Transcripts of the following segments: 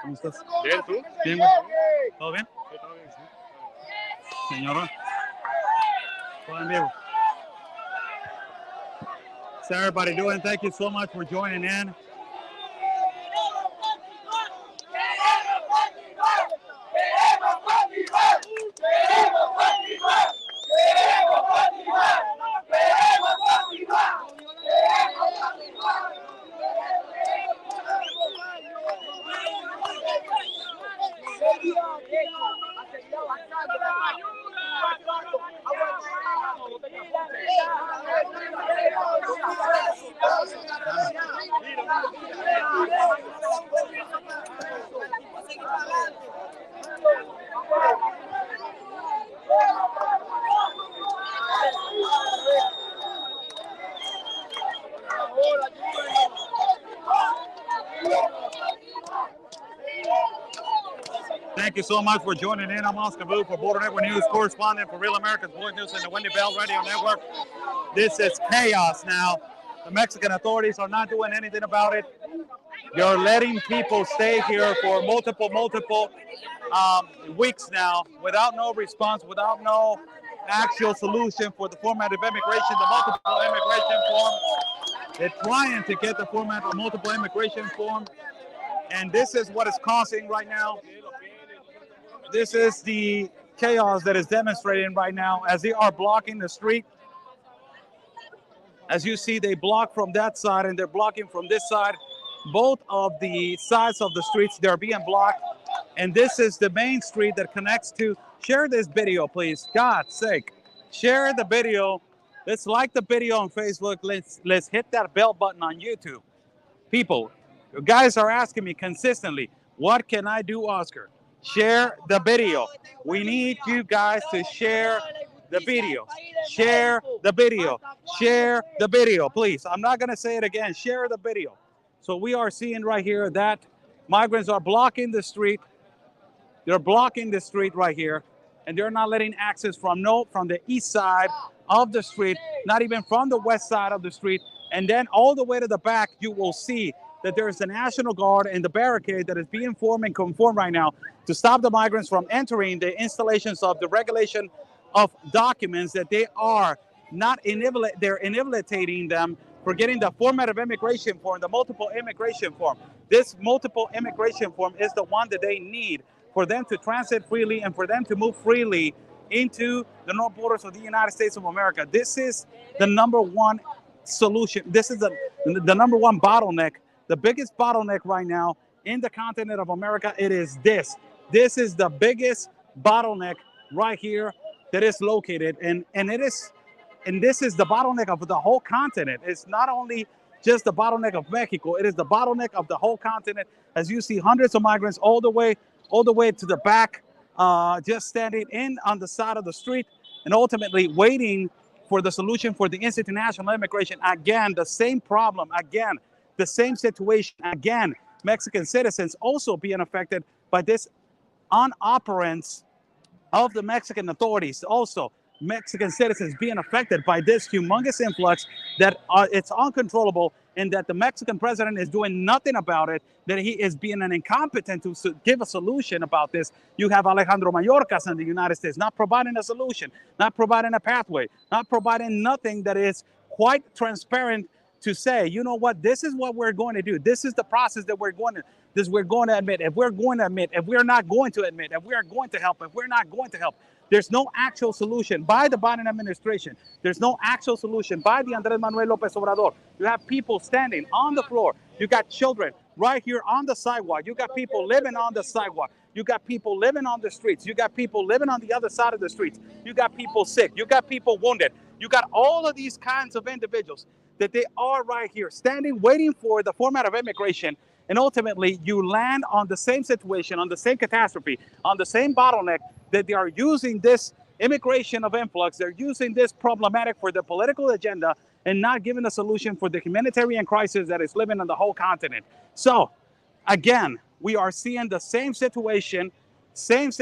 ¿Cómo estás? Bien, ¿tú? Bien, güey. ¿Todo bien? Sí, todo bien, sí. Señora. Todo en vivo. How's everybody doing? Thank you so much for joining in. Thank you so much for joining in. I'm Oscar Boo for Border Network News, correspondent for Real America's Voice News and the Wendy Bell Radio Network. This is chaos now. The Mexican authorities are not doing anything about it. You're letting people stay here for multiple weeks now without no response, without no actual solution for the format of immigration, the multiple immigration form. They're trying to get the format of multiple immigration form. And this is what is causing right now. This is the chaos that is demonstrating right now as they are blocking the street. As you see, they block from that side and they're blocking from this side. Both of the sides of the streets, they're being blocked. And this is the main street that connects to, share this video, please. God's sake, share the video. Let's like the video on Facebook. Let's hit that bell button on YouTube. People, you guys are asking me consistently, what can I do, Oscar? Share the video. We need you guys to share the video. Share the video. Share the video, please. I'm not going to say it again. Share the video. So we are seeing right here that migrants are blocking the street. They're blocking the street right here. And they're not letting access from the east side of the street, not even from the west side of the street. And then all the way to the back, you will see that there is the National Guard and the barricade that is being formed and conformed right now to stop the migrants from entering the installations of the regulation of documents that they are not they're inhabilitating them for getting the format of immigration form, the multiple immigration form. This multiple immigration form is the one that they need for them to transit freely and for them to move freely into the north borders of the United States of America. This is the number one solution. This is the number one bottleneck. The biggest bottleneck right now in the continent of America, it is this. This is the biggest bottleneck right here that is located, and this is the bottleneck of the whole continent. It's not only just the bottleneck of Mexico, it is the bottleneck of the whole continent. As you see, hundreds of migrants all the way to the back, just standing on the side of the street and ultimately waiting for the solution for the international immigration. Again, the same problem, again, the same situation, again, Mexican citizens also being affected by this inoperance of the Mexican authorities. Also, Mexican citizens being affected by this humongous influx that it's uncontrollable, and that the Mexican president is doing nothing about it, that he is being an incompetent to give a solution about this. You have Alejandro Mayorkas in the United States not providing a solution, not providing a pathway, not providing nothing that is quite transparent to say, you know what, this is what we're going to do. This is the process that we're going to admit. If we're going to admit, if we're not going to admit, if we are going to help, if we're not going to help. There's no actual solution by the Biden administration. There's no actual solution by the Andrés Manuel López Obrador. You have people standing on the floor. You got children right here on the sidewalk. You got people living on the sidewalk. You got people living on the streets. You got people living on the other side of the streets. You got people sick. You got people wounded. You got all of these kinds of individuals that they are right here standing, waiting for the format of immigration. And ultimately, you land on the same situation, on the same catastrophe, on the same bottleneck, that they are using this immigration of influx. They're using this problematic for the political agenda and not giving a solution for the humanitarian crisis that is living on the whole continent. So, again, we are seeing the same situation, same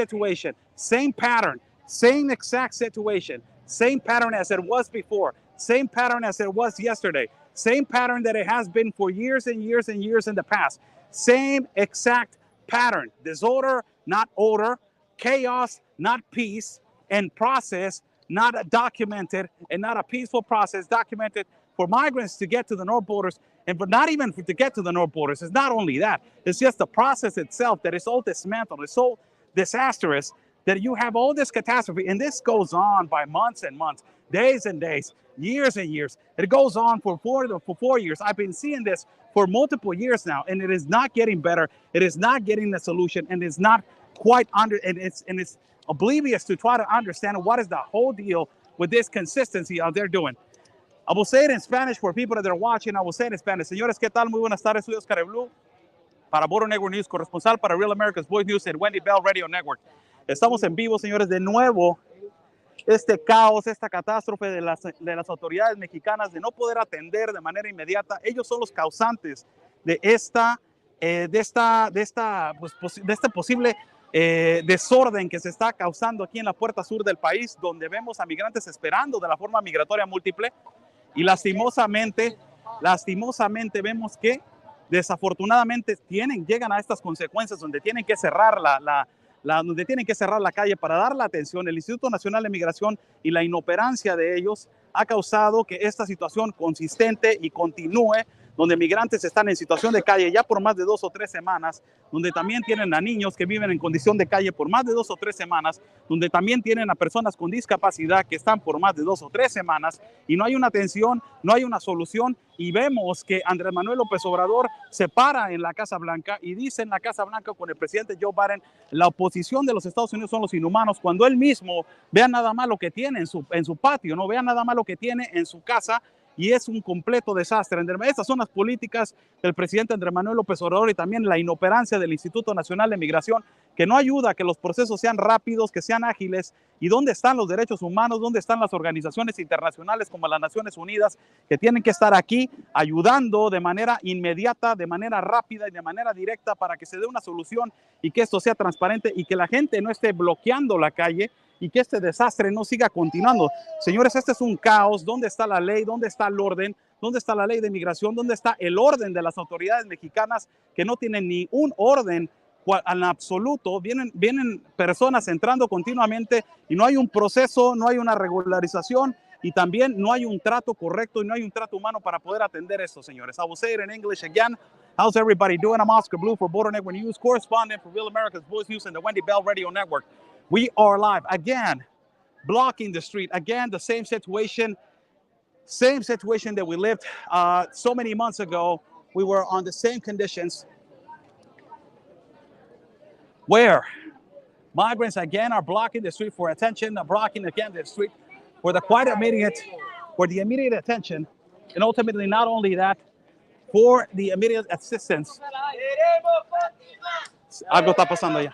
pattern, same exact situation, same pattern as it was before, same pattern as it was yesterday, same pattern that it has been for years and years and years in the past, same exact pattern. Disorder, not order. Chaos, not peace. And process, not documented, and not a peaceful process documented for migrants to get to the north borders, and but not even to get to the north borders. It's not only that, it's just the process itself that is so dismantled, it's so disastrous that you have all this catastrophe, and this goes on by months and months, days and days, years and years. It goes on for 4 years. I've been seeing this for multiple years now, and it is not getting better. It is not getting the solution, and it's not quite under, and it's oblivious to try to understand what is the whole deal with this consistency out there doing. I will say it in Spanish for people that are watching. I will say it in Spanish. Señores, ¿qué tal? Muy buenas tardes. Soy Oscar Blue para Border Network News, corresponsal para Real America's Voice News and Wendy Bell Radio Network. Estamos en vivo, señores, de nuevo. Este caos, esta catástrofe de las autoridades mexicanas de no poder atender de manera inmediata. Ellos son los causantes de este posible desorden que se está causando aquí en la puerta sur del país, donde vemos a migrantes esperando de la forma migratoria múltiple, y lastimosamente vemos que desafortunadamente llegan a estas consecuencias donde tienen que cerrar donde tienen que cerrar la calle para dar la atención. El Instituto Nacional de Migración y la inoperancia de ellos ha causado que esta situación consistente y continúe, donde migrantes están en situación de calle ya por más de 2 o 3 semanas, donde también tienen a niños que viven en condición de calle por más de 2 o 3 semanas, donde también tienen a personas con discapacidad que están por más de 2 o 3 semanas, y no hay una atención, no hay una solución. Y vemos que Andrés Manuel López Obrador se para en la Casa Blanca y dice en la Casa Blanca con el presidente Joe Biden, la oposición de los Estados Unidos son los inhumanos, cuando él mismo vea nada más lo que tiene en su patio, no vea nada más lo que tiene en su casa, y es un completo desastre. Estas son las políticas del presidente Andrés Manuel López Obrador, y también la inoperancia del Instituto Nacional de Migración, que no ayuda a que los procesos sean rápidos, que sean ágiles. ¿Y dónde están los derechos humanos? ¿Dónde están las organizaciones internacionales como las Naciones Unidas, que tienen que estar aquí ayudando de manera inmediata, de manera rápida y de manera directa para que se dé una solución y que esto sea transparente y que la gente no esté bloqueando la calle y que este desastre no siga continuando? Señores, este es un caos. ¿Dónde está la ley? ¿Dónde está el orden? ¿Dónde está la ley de migración? ¿Dónde está el orden de las autoridades mexicanas, que no tienen ni un orden en absoluto? Vienen personas entrando continuamente y no hay un proceso, no hay una regularización, y también no hay un trato correcto y no hay un trato humano para poder atender esto, señores. I will say it in English again. How's everybody doing? I'm Oscar Blue for Border Network News, correspondent for Real America's Voice News and the Wendy Bell Radio Network. We are live again, blocking the street. Again, the same situation that we lived so many months ago. We were on the same conditions where migrants again are blocking the street for attention, blocking again the street for the immediate attention, and ultimately not only that, for the immediate assistance. Algo está pasando allá.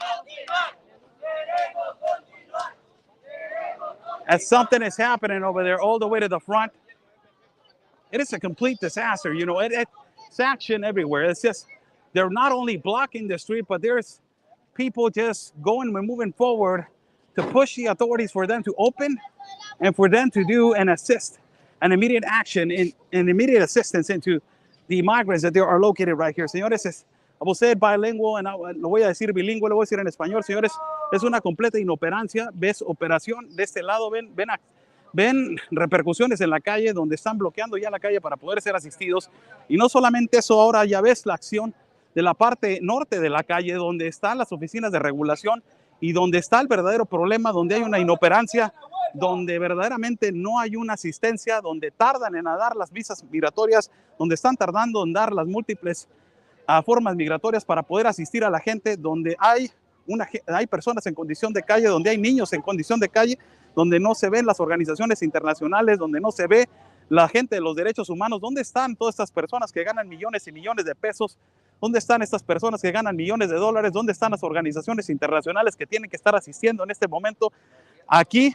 As something is happening over there all the way to the front. It is a complete disaster. You know, it's action everywhere. It's just, they're not only blocking the street, but there's people just going and moving forward to push the authorities for them to open and for them to do and assist an immediate action and immediate assistance into the migrants that they are located right here. Señores, I will say it bilingual, and lo voy a decir bilingüe, lo voy a decir en español. Señores, es una completa inoperancia. Ves operación de este lado, ven repercusiones en la calle, donde están bloqueando ya la calle para poder ser asistidos. Y no solamente eso, ahora ya ves la acción de la parte norte de la calle, donde están las oficinas de regulación y donde está el verdadero problema, donde hay una inoperancia, donde verdaderamente no hay una asistencia, donde tardan en dar las visas migratorias, donde están tardando en dar las múltiples formas migratorias para poder asistir a la gente, donde hay personas en condición de calle, donde hay niños en condición de calle, donde no se ven las organizaciones internacionales, donde no se ve la gente de los derechos humanos. ¿Dónde están todas estas personas que ganan millones y millones de pesos? ¿Dónde están estas personas que ganan millones de dólares? ¿Dónde están las organizaciones internacionales que tienen que estar asistiendo en este momento? Aquí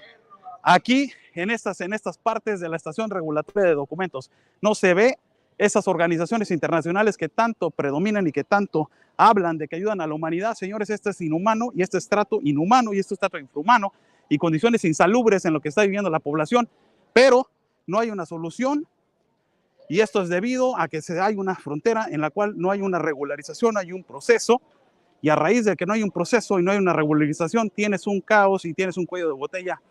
en estas partes de la estación regulatoria de documentos. No se ve esas organizaciones internacionales que tanto predominan y que tanto hablan de que ayudan a la humanidad. Señores, esto es inhumano, y esto es trato inhumano, y esto es trato infrahumano y condiciones insalubres en lo que está viviendo la población, pero no hay una solución, y esto es debido a que hay una frontera en la cual no hay una regularización, hay un proceso Y a raíz de que no hay un proceso y no hay una regularización, tienes un caos y tienes un cuello de botella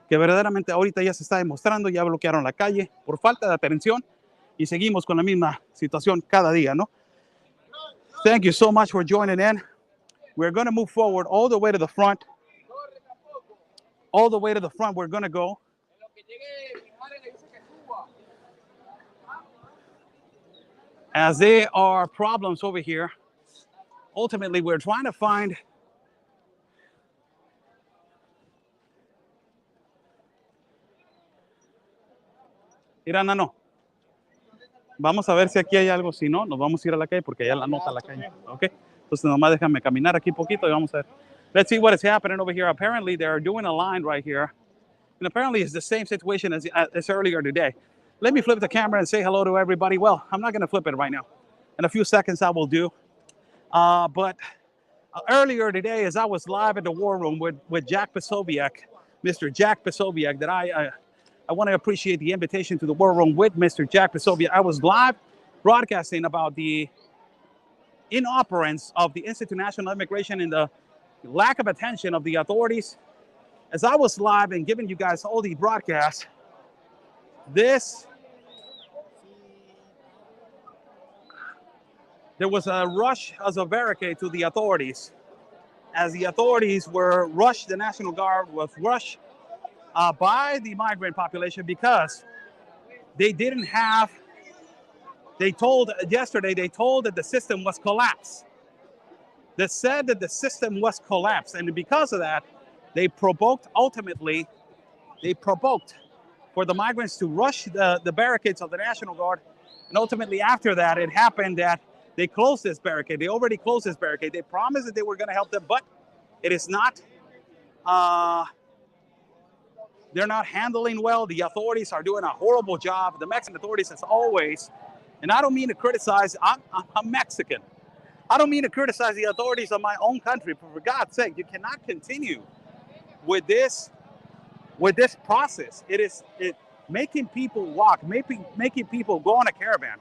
que verdaderamente ahorita ya se está demostrando. Ya bloquearon la calle por falta de atención y seguimos con la misma situación cada día, ¿no? Thank you so much for joining in. We're going to move forward all the way to the front. All the way to the front we're going to go. As there are problems over here, ultimately we're trying to find Mira, Nano, vamos a ver si aquí hay algo. Si no, nos vamos a ir a la calle porque ya la nota la calle. ¿Ok? Entonces nomás déjame caminar aquí poquito y vamos a ver. Let's see what is happening over here. Apparently they're doing a line right here. And apparently it's the same situation as earlier today. Let me flip the camera and say hello to everybody. Well, I'm not going to flip it right now. In a few seconds I will do. But earlier today, as I was live at the War Room with Jack Posobiec, Mr. Jack Posobiec, that I want to appreciate the invitation to the War Room with Mr. Jack Posobiec. I was live broadcasting about the inoperance of the Institute of National Immigration and the lack of attention of the authorities. As I was live and giving you guys all the broadcasts, there was a rush as a barricade to the authorities. As the authorities were rushed, the National Guard was rushed by the migrant population because they didn't have, yesterday they told that the system was collapsed. They said that the system was collapsed, and because of that, they provoked for the migrants to rush the barricades of the National Guard, and ultimately after that, it happened that they closed this barricade. They already closed this barricade. They promised that they were going to help them, but it is not. They're not handling well. The authorities are doing a horrible job. The Mexican authorities, as always, and I don't mean to criticize. I'm Mexican. I don't mean to criticize the authorities of my own country, but for God's sake, you cannot continue with this process. It making people walk, making people go on a caravan,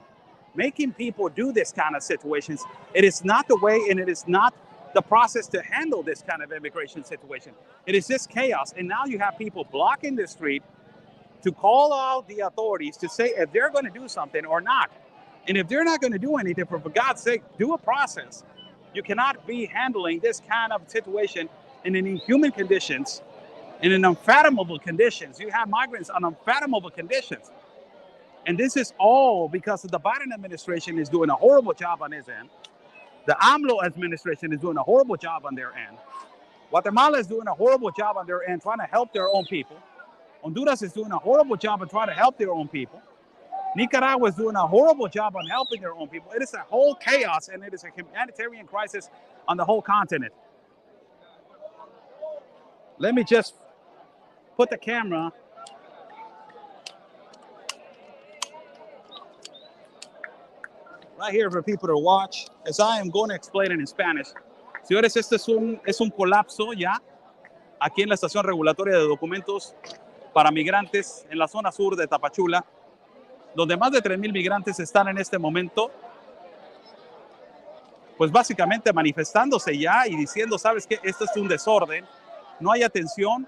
making people do this kind of situations. It is not the way, and it is not the process to handle this kind of immigration situation. It is just chaos. And now you have people blocking the street to call out the authorities to say if they're going to do something or not. And if they're not going to do anything, for God's sake, do a process. You cannot be handling this kind of situation in inhuman conditions, in unfathomable conditions. You have migrants on unfathomable conditions. And this is all because the Biden administration is doing a horrible job on his end. The AMLO administration is doing a horrible job on their end. Guatemala is doing a horrible job on their end, trying to help their own people. Honduras is doing a horrible job of trying to help their own people. Nicaragua is doing a horrible job on helping their own people. It is a whole chaos, and it is a humanitarian crisis on the whole continent. Let me just put the camera right here for people to watch, as I am going to explain it in Spanish. Señores, este es un colapso ya aquí en la estación regulatoria de documentos para migrantes en la zona sur de Tapachula, donde más de 3,000 migrantes están en este momento, pues básicamente manifestándose ya y diciendo, ¿sabes qué? Esto es un desorden, no hay atención,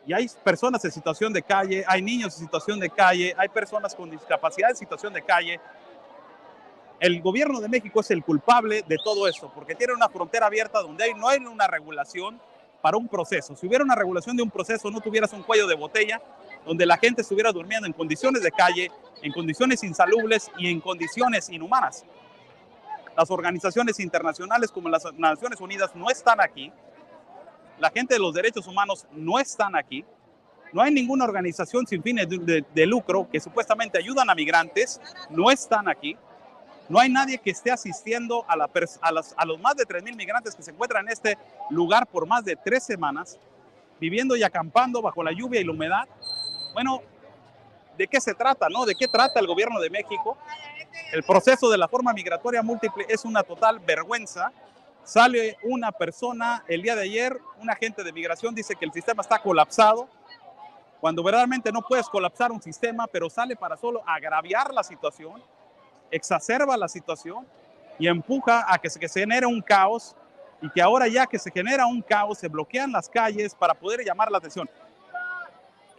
y hay personas en situación de calle, hay niños en situación de calle, hay personas con discapacidad en situación de calle. El gobierno de México es el culpable de todo esto, porque tiene una frontera abierta donde no hay una regulación para un proceso. Si hubiera una regulación de un proceso, no tuvieras un cuello de botella donde la gente estuviera durmiendo en condiciones de calle, en condiciones insalubres y en condiciones inhumanas. Las organizaciones internacionales como las Naciones Unidas no están aquí. La gente de los derechos humanos no están aquí. No hay ninguna organización sin fines de lucro que supuestamente ayudan a migrantes, no están aquí. No hay nadie que esté asistiendo a los más de 3,000 migrantes que se encuentran en este lugar por más de 3 semanas, viviendo y acampando bajo la lluvia y la humedad. Bueno, ¿de qué se trata, no? ¿De qué trata el gobierno de México? El proceso de la forma migratoria múltiple es una total vergüenza. Sale una persona el día de ayer, un agente de migración dice que el sistema está colapsado, cuando verdaderamente no puedes colapsar un sistema, pero sale para solo agraviar la situación, exacerba la situación y empuja a que se genere un caos y que ahora ya que se genera un caos, se bloquean las calles para poder llamar la atención.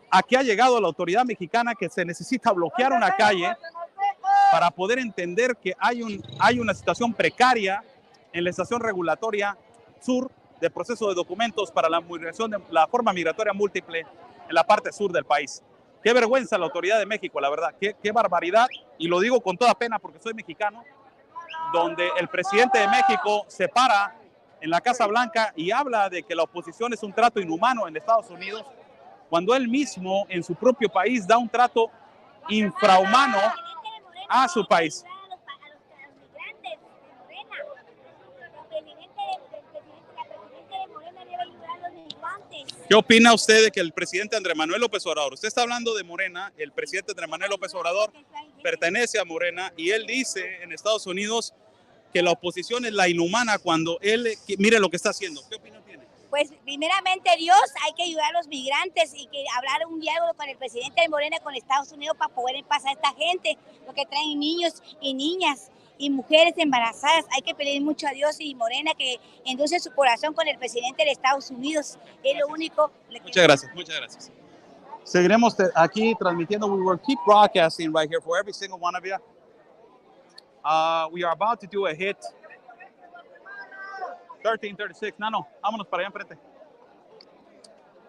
Aquí ha llegado la autoridad mexicana que se necesita bloquear una calle para poder entender que hay una situación precaria en la estación regulatoria sur de proceso de documentos para la migración de la forma migratoria múltiple en la parte sur del país. Qué vergüenza la autoridad de México, la verdad, qué barbaridad, y lo digo con toda pena porque soy mexicano, donde el presidente de México se para en la Casa Blanca y habla de que la oposición es un trato inhumano en Estados Unidos, cuando él mismo en su propio país da un trato infrahumano a su país. ¿Qué opina usted de que el presidente Andrés Manuel López Obrador, usted está hablando de Morena, el presidente Andrés Manuel López Obrador pertenece a Morena y él dice en Estados Unidos que la oposición es la inhumana cuando él, mire lo que está haciendo? ¿Qué opinión tiene? Pues primeramente Dios, hay que ayudar a los migrantes y que hablar un diálogo con el presidente de Morena, con Estados Unidos, para poder pasar a esta gente, porque traen niños y niñas y mujeres embarazadas. Hay que pedir mucho a Dios y Morena que endulce su corazón con el presidente de Estados Unidos. Es lo único. Muchas gracias, muchas gracias. Seguiremos aquí transmitiendo. We will keep broadcasting right here for every single one of you. We are about to do a hit. 1336. No, vámonos para allá enfrente.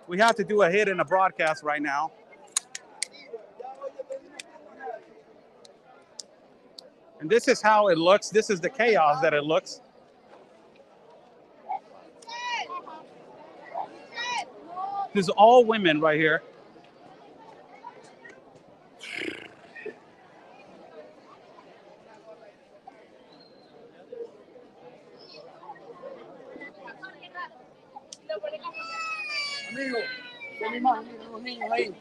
We have to do a hit in a broadcast right now. And this is how it looks. This is the chaos that it looks. This is all women right here. Amigo, son imágenes de los niños ahí.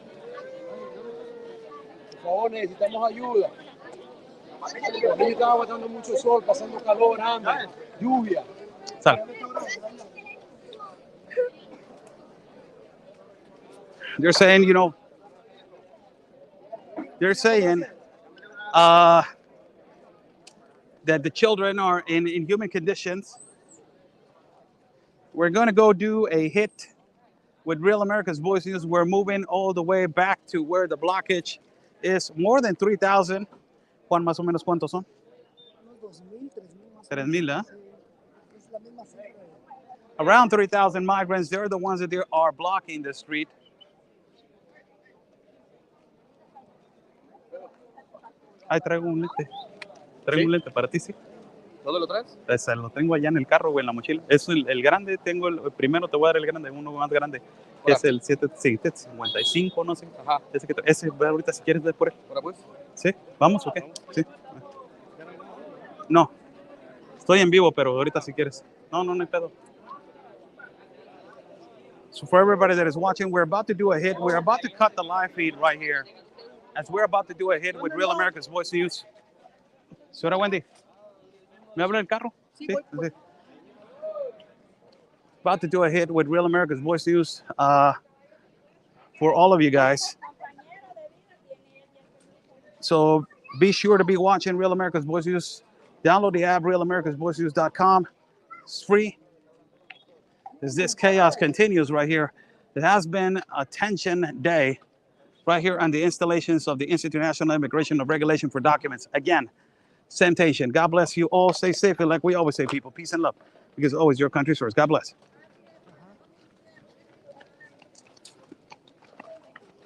Por favor, necesitamos ayuda. Los niños están aguantando mucho sol, pasando calor, hambre, lluvia. Sal. They're saying, that the children are in inhuman conditions. We're going to go do a hit with Real America's Voice News. We're moving all the way back to where the blockage is more than 3,000. Juan, más o menos, ¿cuántos son? 3,000, ¿eh? Around 3,000 migrants. They're the ones that are blocking the street. Ahí traigo un lente. Traigo un lente para ti, sí. ¿Dónde lo traes? Lo tengo allá en el carro, güey, en la mochila. Es el grande, primero te voy a dar el grande, uno más grande. Hola. Es el 755, no sé. Ajá. Ese, ve ahorita si quieres, ve por él. ¿Ahora pues? ¿Sí? ¿Vamos o qué? Sí. No. Estoy en vivo, pero ahorita si quieres. No hay pedo. So for everybody that is watching, we're about to do a hit. We're about to cut the live feed right here. As we're about to do a hit with Real America's Voice News. Señora Wendy, ¿me habla el carro? Sí. About to do a hit with Real America's Voice News for all of you guys. So be sure to be watching Real America's Voice News. Download the app, realamericasvoicenews.com. It's free. As this chaos continues right here, it has been a tension day right here on the installations of the Institute of National Immigration of Regulation for Documents. Again, same tension. God bless you all. Stay safe. And like we always say, people, peace and love. Because always your country's first. God bless.